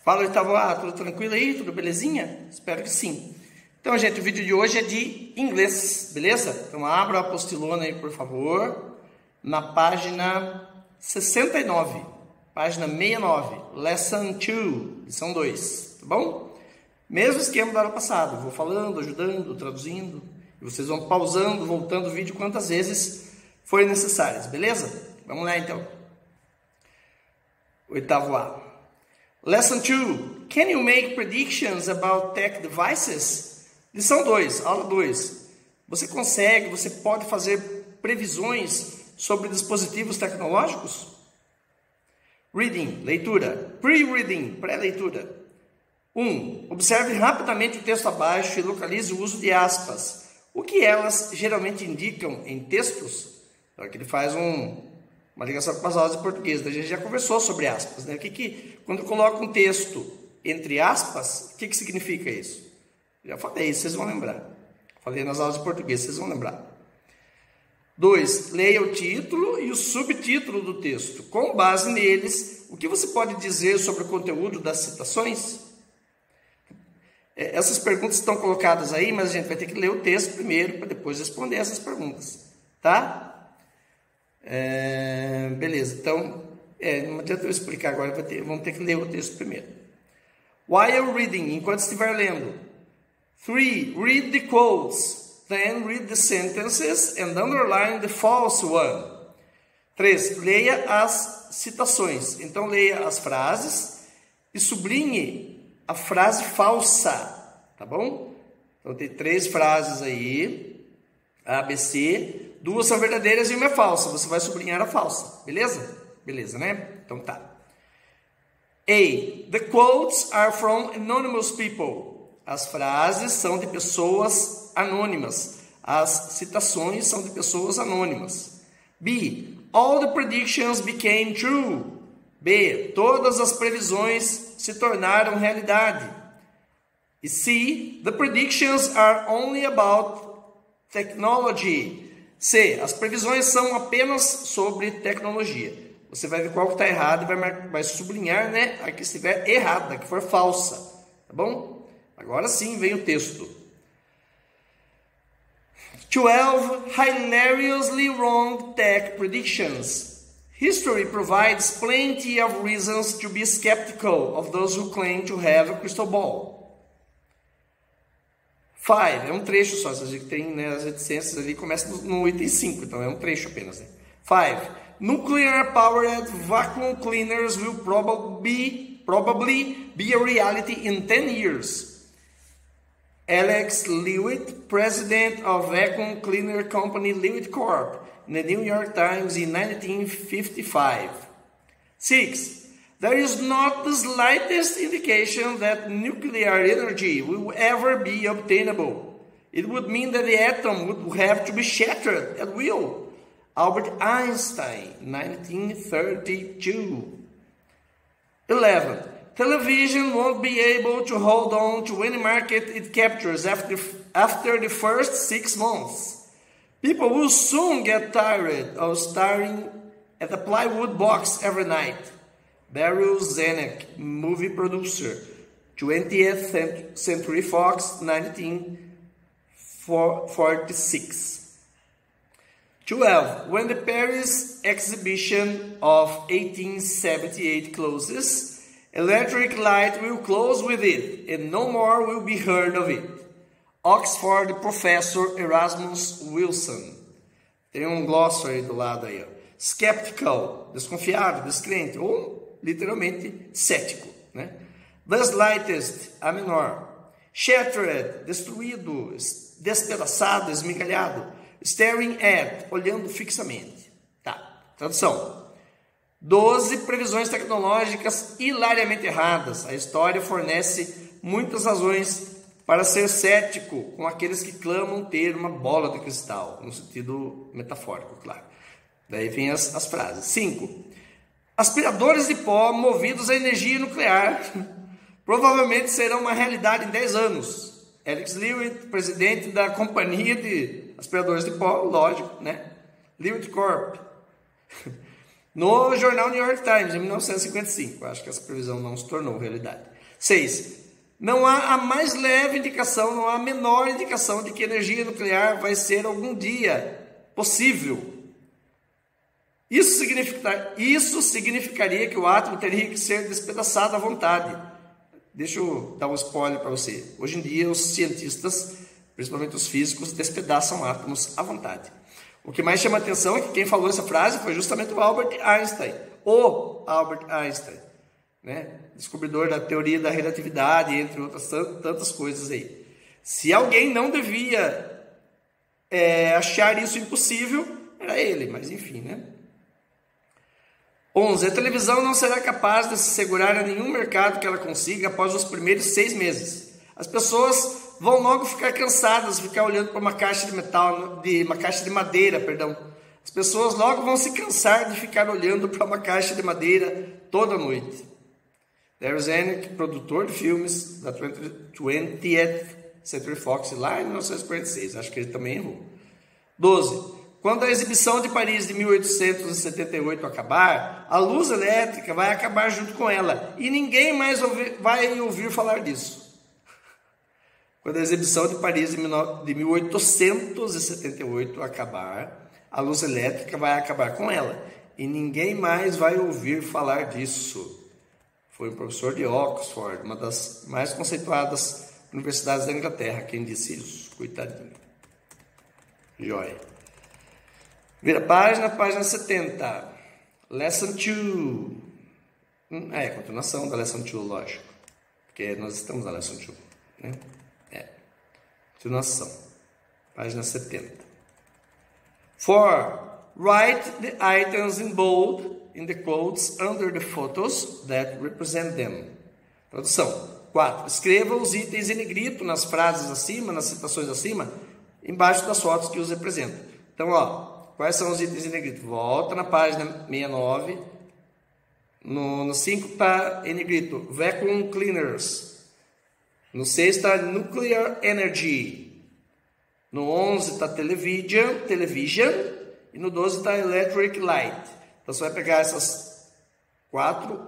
Fala, oitavo A, tudo tranquilo aí? Tudo belezinha? Espero que sim. Então, gente, o vídeo de hoje é de inglês, beleza? Então, abra a apostilona aí, por favor, na página 69, página 69, Lesson 2, lição 2, tá bom? Mesmo esquema da aula passada, vou falando, ajudando, traduzindo, e vocês vão pausando, voltando o vídeo quantas vezes forem necessárias, beleza? Vamos lá, então. Oitavo A. Lesson 2. Can you make predictions about tech devices? Lição 2, aula 2. Você pode fazer previsões sobre dispositivos tecnológicos? Reading, leitura. Pre-reading, pré-leitura. 1. Observe rapidamente o texto abaixo e localize o uso de aspas. O que elas geralmente indicam em textos? Então, aqui ele faz uma ligação com as aulas de português. A gente já conversou sobre aspas, né? Quando coloca um texto entre aspas, o que significa isso? Já falei, vocês vão lembrar. Falei nas aulas de português, vocês vão lembrar. 2. Leia o título e o subtítulo do texto. Com base neles, o que você pode dizer sobre o conteúdo das citações? Essas perguntas estão colocadas aí, mas a gente vai ter que ler o texto primeiro para depois responder essas perguntas, tá? Beleza, então, não adianta eu explicar agora, vamos ter que ler o texto primeiro. While reading, enquanto estiver lendo. 3. Read the quotes, then read the sentences and underline the false one. 3. Leia as citações, então leia as frases e sublinhe a frase falsa, tá bom? Então tem 3 frases aí, A, B, C. 2 são verdadeiras e uma é falsa. Você vai sublinhar a falsa. Beleza? Beleza, né? Então tá. A. The quotes are from anonymous people. As frases são de pessoas anônimas. As citações são de pessoas anônimas. B. All the predictions became true. B. Todas as previsões se tornaram realidade. E C. The predictions are only about technology. C. As previsões são apenas sobre tecnologia. Você vai ver qual que está errado e vai sublinhar, né, a que estiver errada, a que for falsa. Tá bom? Agora sim vem o texto. 12 hilariously wrong tech predictions. History provides plenty of reasons to be skeptical of those who claim to have a crystal ball. 5, é um trecho só, você tem, né, as reticências ali, começa no item 5, então é um trecho apenas. Né? 5. Nuclear powered vacuum cleaners will probably be a reality in 10 years. Alex Lewitt, president of vacuum cleaner company Lewitt Corp, in the New York Times in 1955. 6. There is not the slightest indication that nuclear energy will ever be obtainable. It would mean that the atom would have to be shattered at will. Albert Einstein, 1932. 11. Television won't be able to hold on to any market it captures after the first 6 months. People will soon get tired of staring at a plywood box every night. Beryl Zanuck, movie producer, 20th Century Fox, 1946. 12. When the Paris exhibition of 1878 closes, electric light will close with it, and no more will be heard of it. Oxford Professor Erasmus Wilson. Tem um glossary do lado aí, ó. Skeptical, desconfiado, descrente, ou literalmente cético, né? The slightest, a menor. Shattered, destruído, despedaçado, esmigalhado. Staring at, olhando fixamente. Tá, tradução. 12 previsões tecnológicas hilariamente erradas. A história fornece muitas razões para ser cético com aqueles que clamam ter uma bola de cristal, no sentido metafórico, claro. Daí vem as frases. 5. Aspiradores de pó movidos a energia nuclear provavelmente serão uma realidade em 10 anos. Alex Lewitt, presidente da companhia de aspiradores de pó, lógico, né? Lewitt Corp. no jornal New York Times, em 1955. Acho que essa previsão não se tornou realidade. 6. Não há a mais leve indicação, não há a menor indicação de que a energia nuclear vai ser algum dia possível. Isso significaria que o átomo teria que ser despedaçado à vontade. Deixa eu dar um spoiler para você. Hoje em dia, os cientistas, principalmente os físicos, despedaçam átomos à vontade. O que mais chama a atenção é que quem falou essa frase foi justamente o Albert Einstein. O Albert Einstein, né? Descobridor da teoria da relatividade, entre outras tantas coisas aí. Se alguém não devia achar isso impossível, era ele, mas enfim, né? 11. A televisão não será capaz de se segurar a nenhum mercado que ela consiga após os primeiros 6 meses. As pessoas vão logo ficar cansadas de ficar olhando para uma caixa de madeira, perdão. As pessoas logo vão se cansar de ficar olhando para uma caixa de madeira toda noite. Darren Zanuck, produtor de filmes da 20th Century Fox, lá em 1946, acho que ele também errou. 12. Quando a exibição de Paris de 1878 acabar, a luz elétrica vai acabar junto com ela e ninguém mais vai ouvir falar disso. Quando a exibição de Paris de 1878 acabar, a luz elétrica vai acabar com ela e ninguém mais vai ouvir falar disso. Foi um professor de Oxford, uma das mais conceituadas universidades da Inglaterra, quem disse isso. Coitadinho. Joia. Vira a página 70. Lesson 2. Continuação da Lesson 2, lógico. Porque nós estamos na Lesson 2. Né? Continuação. Página 70. 4. Write the items in bold in the quotes under the photos that represent them. Tradução. 4. Escreva os itens em negrito nas frases acima, nas citações acima, embaixo das fotos que os representam. Então, quais são os itens em negrito? Volta na página 69. No 5 está em negrito, Vacuum Cleaners. No 6 está Nuclear Energy. No 11 está Television. E no 12 está Electric Light. Então você vai pegar essas 4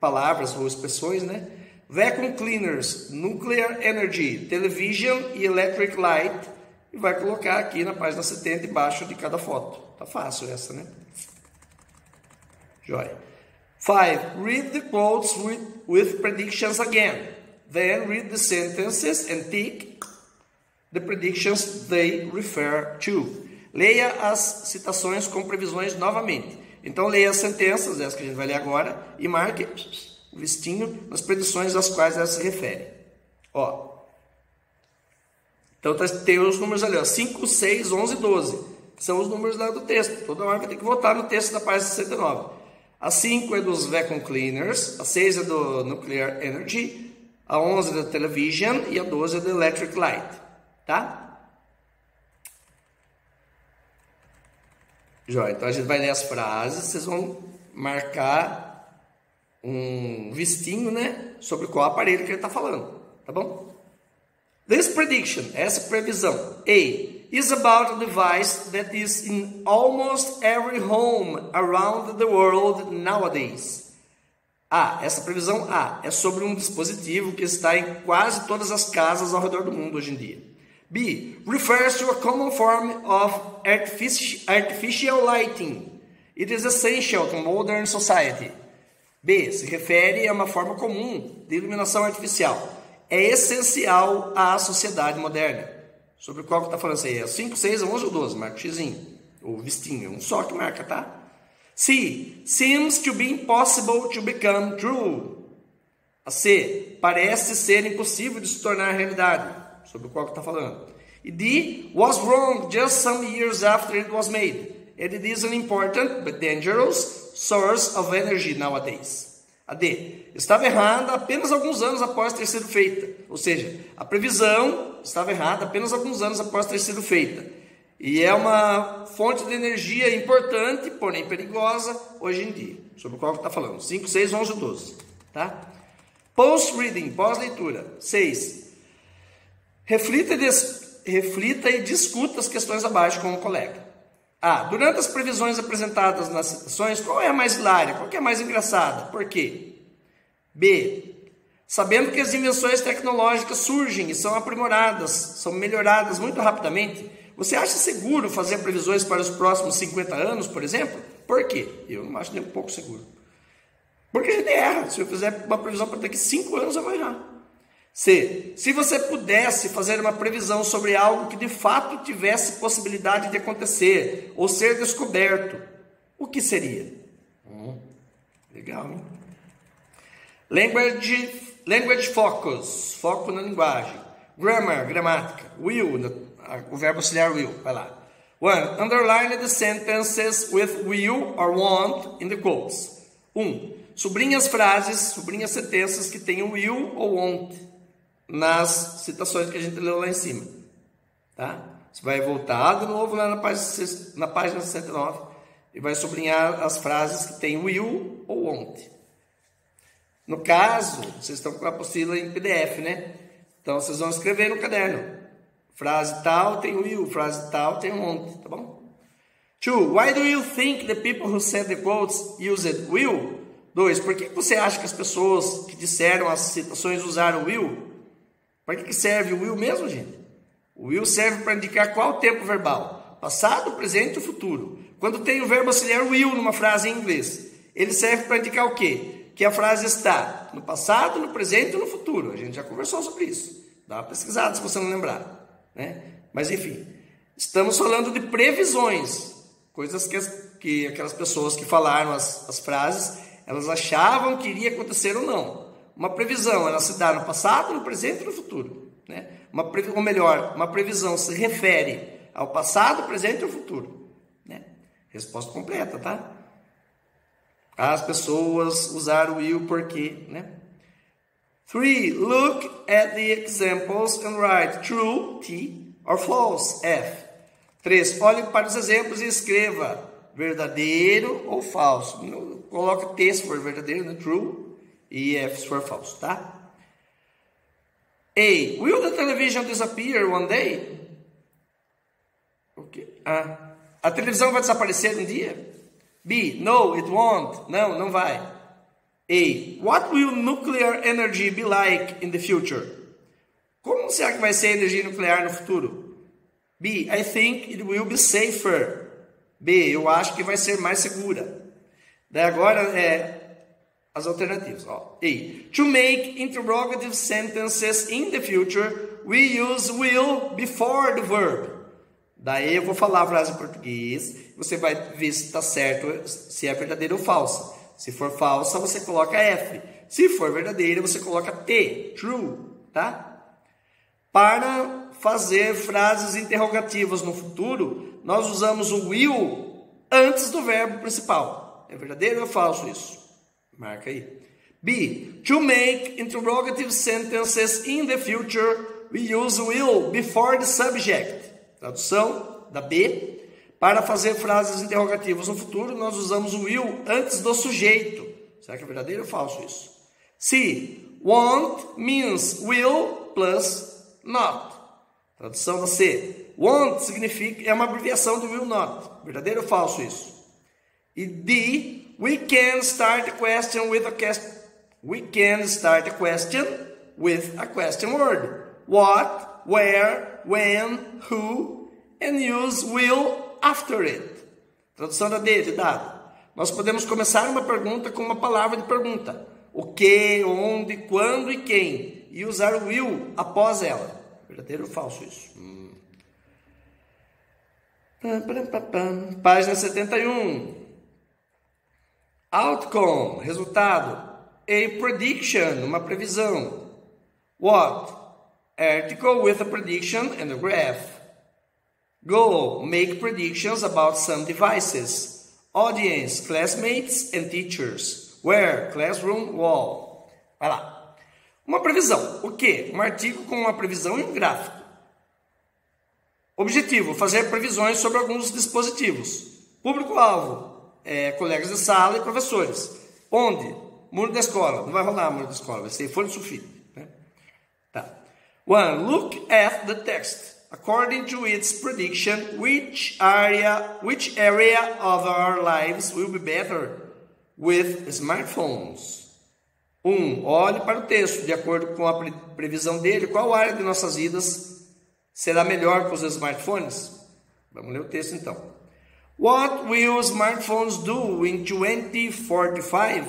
palavras ou expressões, né? Vacuum Cleaners, Nuclear Energy, Television e Electric Light. E vai colocar aqui na página 70, embaixo de cada foto. Tá fácil essa, né? Joia. 5. Read the quotes with predictions again. Then read the sentences and tick the predictions they refer to. Leia as citações com previsões novamente. Então, leia as sentenças, essa que a gente vai ler agora, e marque o listinho nas predições às quais ela se refere. Então, tem os números ali, 5, 6, 11 e 12. Que são os números lá do texto. Toda hora vai ter que voltar no texto da página 69. A 5 é dos Vacuum Cleaners, a 6 é do Nuclear Energy, a 11 é da Television e a 12 é do Electric Light. Tá? Joia, então a gente vai ler as frases, vocês vão marcar um vistinho, né, sobre qual aparelho que ele está falando, tá bom? This prediction, essa previsão, A, is about a device that is in almost every home around the world nowadays. Essa previsão A é sobre um dispositivo que está em quase todas as casas ao redor do mundo hoje em dia. B, refers to a common form of artificial lighting. It is essential to modern society. B, se refere a uma forma comum de iluminação artificial. É essencial à sociedade moderna. Sobre qual que está falando isso aí? É 5, 6, 11 ou 12? Marca o xizinho. Ou vistinho. Um só que marca, tá? C, seems to be impossible to become true. A C, parece ser impossível de se tornar realidade. Sobre o qual que está falando. E D, was wrong just some years after it was made. And it is an important but dangerous source of energy nowadays. A D, estava errada apenas alguns anos após ter sido feita. Ou seja, a previsão estava errada apenas alguns anos após ter sido feita. E é uma fonte de energia importante, porém perigosa, hoje em dia. Sobre o qual que está falando. 5, 6, 11 e 12. Tá? Post-reading, pós-leitura. 6. Reflita e discuta as questões abaixo com o colega. A. Durante as previsões apresentadas nas citações, qual é a mais hilária? Qual que é a mais engraçada? Por quê? B. Sabendo que as invenções tecnológicas surgem e são aprimoradas, são melhoradas muito rapidamente, você acha seguro fazer previsões para os próximos 50 anos, por exemplo? Por quê? Eu não acho nem um pouco seguro. Porque a gente erra. Se eu fizer uma previsão para daqui 5 anos, eu vou errar. C. Se você pudesse fazer uma previsão sobre algo que de fato tivesse possibilidade de acontecer ou ser descoberto, o que seria? Legal, hein? Language focus, foco na linguagem. Grammar, gramática. Will, o verbo auxiliar will, vai lá. 1. Underline the sentences with will or want in the quotes. 1. Sublinha as sentenças que tenham will ou want nas citações que a gente leu lá em cima. Tá? Você vai voltar de novo lá na página 69 e vai sublinhar as frases que têm will ou want. No caso, vocês estão com a apostila em PDF, né? Então, vocês vão escrever no caderno. Frase tal tem will, frase tal tem want, tá bom? 2. Why do you think the people who said the quotes used will? 2. Por que você acha que as pessoas que disseram as citações usaram will? Para que serve o will mesmo, gente? O will serve para indicar qual tempo verbal. Passado, presente ou futuro. Quando tem o verbo auxiliar will numa frase em inglês, ele serve para indicar o quê? Que a frase está no passado, no presente ou no futuro. A gente já conversou sobre isso. Dá uma pesquisada se você não lembrar. Né? Mas enfim, estamos falando de previsões. Coisas que aquelas pessoas que falaram as frases, elas achavam que iria acontecer ou não. Uma previsão, ela se dá no passado, no presente e no futuro. Né? Ou melhor, uma previsão se refere ao passado, presente ou futuro. Né? Resposta completa, tá? As pessoas usaram will porque, né? 3. Look at the examples and write true, T, or false, F. 3. Olhe para os exemplos e escreva verdadeiro ou falso. Coloca T se for verdadeiro, né? True, e F se for falso, tá? A. Will the television disappear one day? Okay. A televisão vai desaparecer um dia? B. No, it won't. Não, não vai. A. What will nuclear energy be like in the future? Como será que vai ser a energia nuclear no futuro? B. I think it will be safer. B. Eu acho que vai ser mais segura. Daí agora as alternativas. Ó. A. To make interrogative sentences in the future, we use will before the verb. Daí eu vou falar a frase em português, você vai ver se está certo, se é verdadeira ou falsa. Se for falsa, você coloca F. Se for verdadeira, você coloca T, true, tá? Para fazer frases interrogativas no futuro, nós usamos o will antes do verbo principal. É verdadeiro ou falso isso? Marca aí. B. To make interrogative sentences in the future, we use will before the subject. Tradução da B. Para fazer frases interrogativas no futuro, nós usamos o will antes do sujeito. Será que é verdadeiro ou falso isso? C. Want means will plus not. Tradução da C. Want significa, é uma abreviação de will not. Verdadeiro ou falso isso? E D. We can start a question with a question. We can start a question with a question word. What, where, when, who, and use will after it. Tradução da D, de dado. Nós podemos começar uma pergunta com uma palavra de pergunta. O que, onde, quando e quem. E usar o will após ela. Verdadeiro ou falso isso? Página 71. Outcome, resultado. A prediction, uma previsão. What? Article with a prediction and a graph. Goal, make predictions about some devices. Audience, classmates and teachers. Where, classroom, wall. Vai lá. Uma previsão. O quê? Um artigo com uma previsão e um gráfico. Objetivo, fazer previsões sobre alguns dispositivos. Público-alvo, colegas de sala e professores. Onde? Muro da escola. Não vai rolar muro da escola, vai ser folha de sulfite. Né? Tá. 1. Look at the text. according to its prediction, which area of our lives will be better with smartphones. 1. Olhe para o texto. De acordo com a previsão dele, qual área de nossas vidas será melhor com os smartphones? Vamos ler o texto então. What will smartphones do in 2045?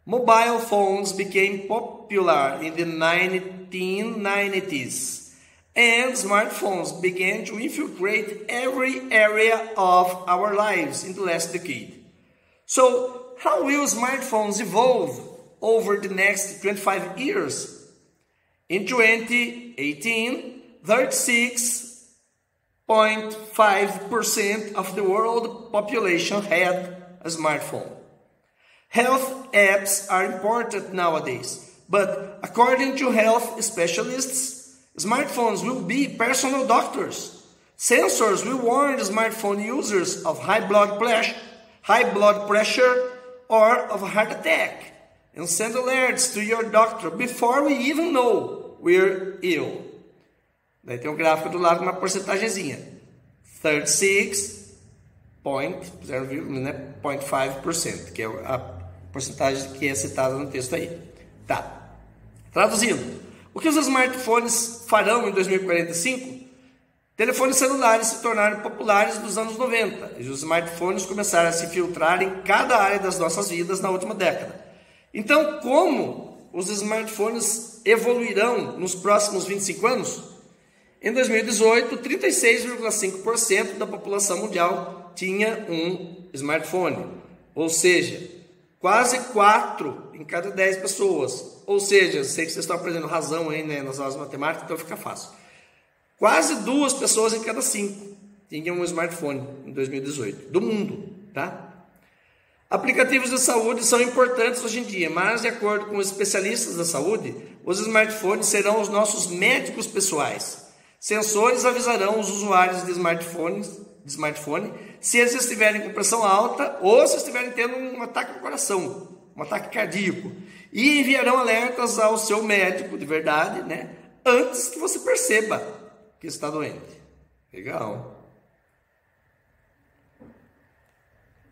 Mobile phones became popular in the 1990s, and smartphones began to infiltrate every area of our lives in the last decade. So, how will smartphones evolve over the next 25 years? In 2018, 36.5% of the world population had a smartphone. Health apps are important nowadays, but according to health specialists, smartphones will be personal doctors. Sensors will warn smartphone users of high blood pressure, or of a heart attack, and send alerts to your doctor before we even know we're ill. Daí tem um gráfico do lado com uma porcentagemzinha. 36.5%, que é a porcentagem que é citada no texto aí. Tá. Traduzindo, o que os smartphones farão em 2045? Telefones celulares se tornaram populares nos anos 90 e os smartphones começaram a se filtrar em cada área das nossas vidas na última década. Então, como os smartphones evoluirão nos próximos 25 anos? Em 2018, 36,5% da população mundial tinha um smartphone, ou seja, quase 4 em cada 10 pessoas. Ou seja, sei que vocês estão aprendendo razão aí, né, nas aulas de matemática, então fica fácil. Quase 2 pessoas em cada 5 tinham um smartphone em 2018, do mundo, tá? Aplicativos de saúde são importantes hoje em dia, mas de acordo com os especialistas da saúde, os smartphones serão os nossos médicos pessoais. Sensores avisarão os usuários de smartphone se eles estiverem com pressão alta ou se estiverem tendo um ataque no coração, um ataque cardíaco, e enviarão alertas ao seu médico de verdade, né, antes que você perceba que está doente. Legal.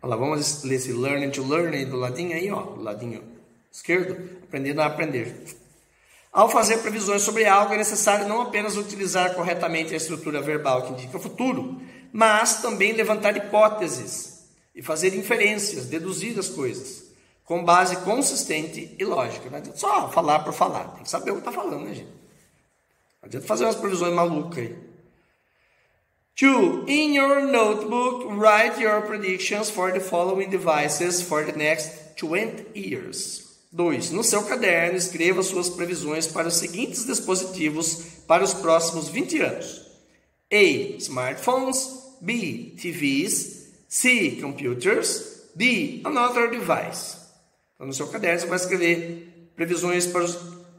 Olha lá, vamos ler esse learning to learn aí do ladinho aí, ó, do ladinho esquerdo, aprendendo a aprender. Ao fazer previsões sobre algo, é necessário não apenas utilizar corretamente a estrutura verbal que indica o futuro, mas também levantar hipóteses e fazer inferências, deduzir as coisas, com base consistente e lógica. Não adianta só falar por falar, tem que saber o que está falando, né, gente? Não adianta fazer umas previsões malucas aí. 2. In your notebook, write your predictions for the following devices for the next 20 years. 2. No seu caderno, escreva suas previsões para os seguintes dispositivos para os próximos 20 anos. A. Smartphones. B. TVs. C. Computers. D. Another device. Então, no seu caderno, você vai escrever previsões para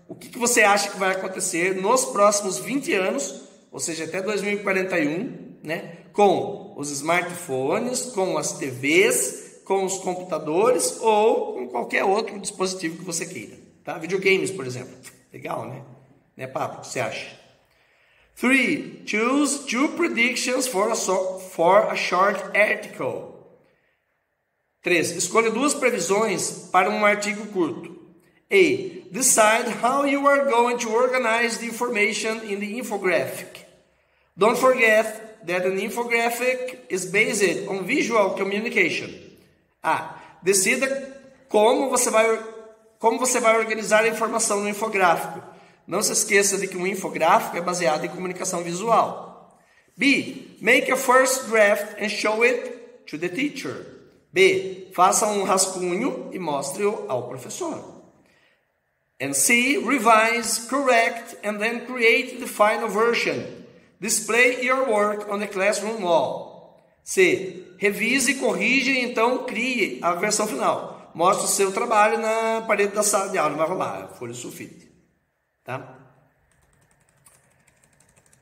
o que você acha que vai acontecer nos próximos 20 anos, ou seja, até 2041, né? Com os smartphones, com as TVs, com os computadores ou com qualquer outro dispositivo que você queira, tá? Videogames, por exemplo. Legal, né? Né, Pablo? O que você acha? 3. Choose 2 predictions for a short article. 3. Escolha 2 previsões para um artigo curto. A. Decide how you are going to organize the information in the infographic. Don't forget that an infographic is based on visual communication. A. Decida como você vai organizar a informação no infográfico. Não se esqueça de que um infográfico é baseado em comunicação visual. B. Make a first draft and show it to the teacher. B. Faça um rascunho e mostre-o ao professor. And C. Revise, correct, and then create the final version. Display your work on the classroom wall. C. Revise, corrija e então crie a versão final. Mostre o seu trabalho na parede da sala de aula. Vai rolar, folha de sulfite. Tá?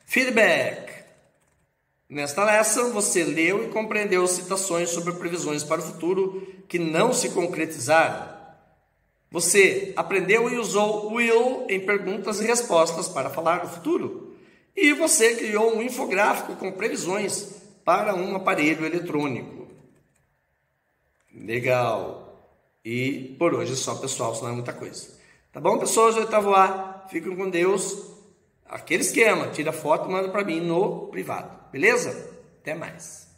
Feedback. Nesta lição, você leu e compreendeu citações sobre previsões para o futuro que não se concretizaram. Você aprendeu e usou will em perguntas e respostas para falar do futuro. E você criou um infográfico com previsões para um aparelho eletrônico. Legal. E por hoje é só, pessoal, senão é muita coisa. Tá bom, pessoas do oitavo A? Fiquem com Deus. Aquele esquema, tira foto e manda para mim no privado. Beleza? Até mais.